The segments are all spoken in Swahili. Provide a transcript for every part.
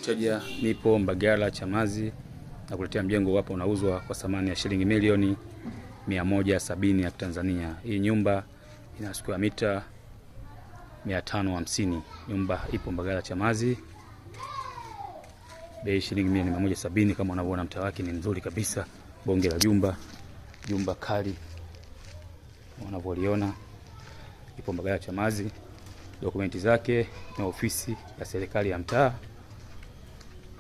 mteja, nipo Mbagala Chamazi na kuletea mjengo hapo unauzwa kwa thamani ya shilingi milioni 170 ya Tanzania. Hii nyumba ina square mita 550. Nyumba ipo Mbagala Chamazi. Bei shilingi milioni 170. Kama unavyoona mtaa wake ni mzuri kabisa. Bonge la jumba kali. Unavyoliona ipo Mbagala Chamazi. Dokumenti zake na ofisi ya serikali ya mtaa.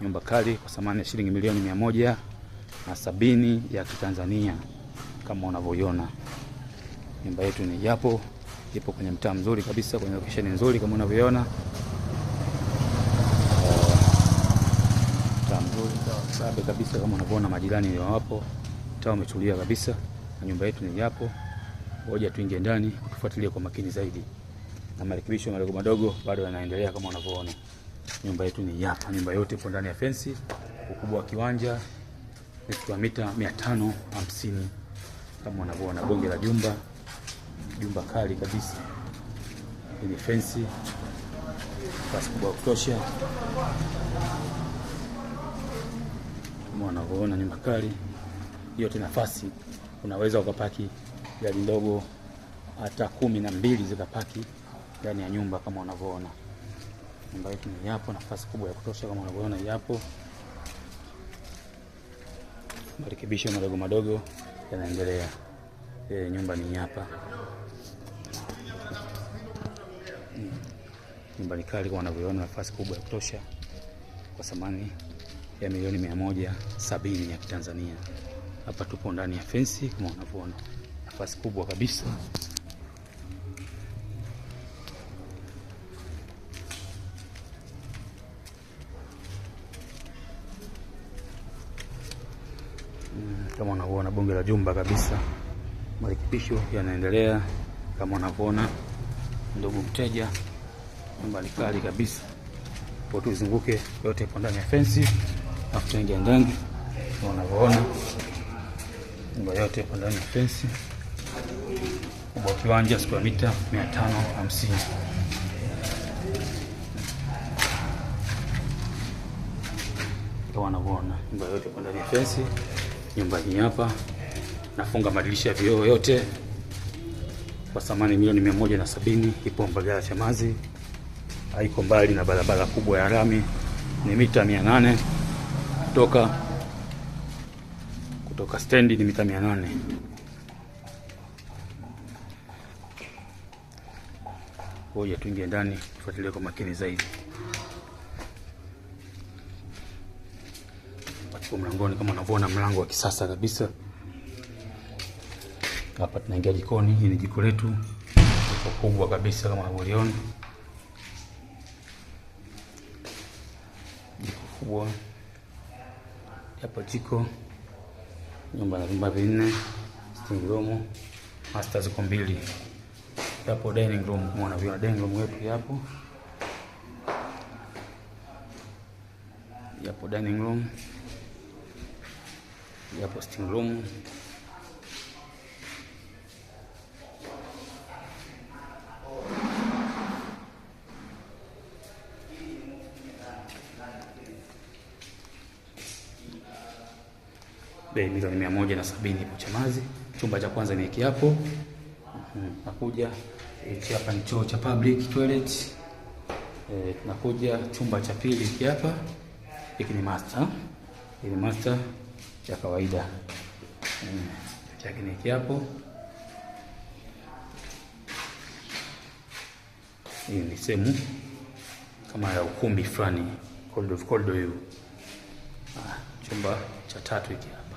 Nyumba kali kwa thamani ya shilingi milioni 170 ya Tanzania. Kama unavyoiona nyumba yetu ni ipo kwenye mtaa mzuri kabisa, kwenye location nzuri kama unavyoiona. Mtaa mzuri safi kabisa kama unavyoona, majirani ndio hapo. Mtaa umetulia kabisa na nyumba yetu ni Ngoja tuingie ndani kufuatilia kwa makini zaidi. Na marekebisho madogo bado yanaendelea kama unavyoona. Nyumba yetu ni nyumba yote ipo ndani ya fence. Ukubwa wa kiwanja ni square mita 550. Kama unavyoona bonge la jumba kali kabisa. Ni fence. Nafasi kubwa kutosha. Kama unavyoona nyumba kali. Yote nafasi unaweza ukapaki gari ndogo hata 12 zikapaki ndani ya nyumba kama unavyoona. Nyumba yetu ni nafasi kubwa ya kutosha kama unavyoona hapo. Marekebisho madogo yanaendelea. Nyumba ni hapa. Nyumba ni kali kama unavyoona, nafasi kubwa ya kutosha kwa thamani ya milioni 170 ya Tanzania. Hapa tupo ndani ya fence kama unavyoona. Nafasi kubwa kabisa. Kama unavyoona bonge la jumba kabisa. Marekebisho yanaendelea kama unavyoona ndugu mteja. Nyumba ni kali kabisa. Hapo tuzunguke yote ipo ndani ya fence. Afu tuingie ndani. Kama unavyoona nyumba yote ipo ndani ya fence. Kwa kiwanja square mita 550. Kama unavyoona nyumba yote ipo ndani ya fence. Nyumba hii hapa nafunga madirisha vioo yote kwa thamani milioni 170. Ipo Mbagala Chamazi. Haiko mbali na barabara kubwa ya lami. Ni mita 800 kutoka stendi, ni mita 800. Ngoja tuingie ndani tufuatilie kwa makini zaidi. Kwa mlangoni kama unavyoona, mlango wa kisasa kabisa. Hapa tunaingia jikoni. Hii ni jiko letu kubwa kabisa kama unavyoona. Jiko kubwa. Hapa jiko. Nyumba na vyumba 4, sitting room, master ziko 2. Hapo dining room kama unavyoona, dining room yetu hapo. Hapo dining room. Hapo sitting room. Bei milioni 170 ipo Chamazi. Chumba cha kwanza ni hiki hapo. Nakuja hiki hapa ni choo cha public toilet. Tunakuja chumba cha pili hiki hapa. Hiki ni master. Hiki ni master cha kawaida. Chake ni hiki hapo. Hii ni sehemu kama ya ukumbi fulani. Corridor hiyo. Chumba cha tatu hiki hapa.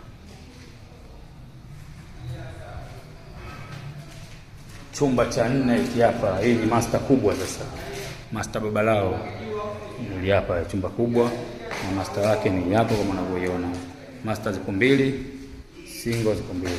Chumba cha 4 hiki hapa. Hii ni master kubwa sasa. Master baba lao. Ni hapa chumba kubwa na master wake ni hapo kama unavyoiona. Master ziko 2, single ziko 2.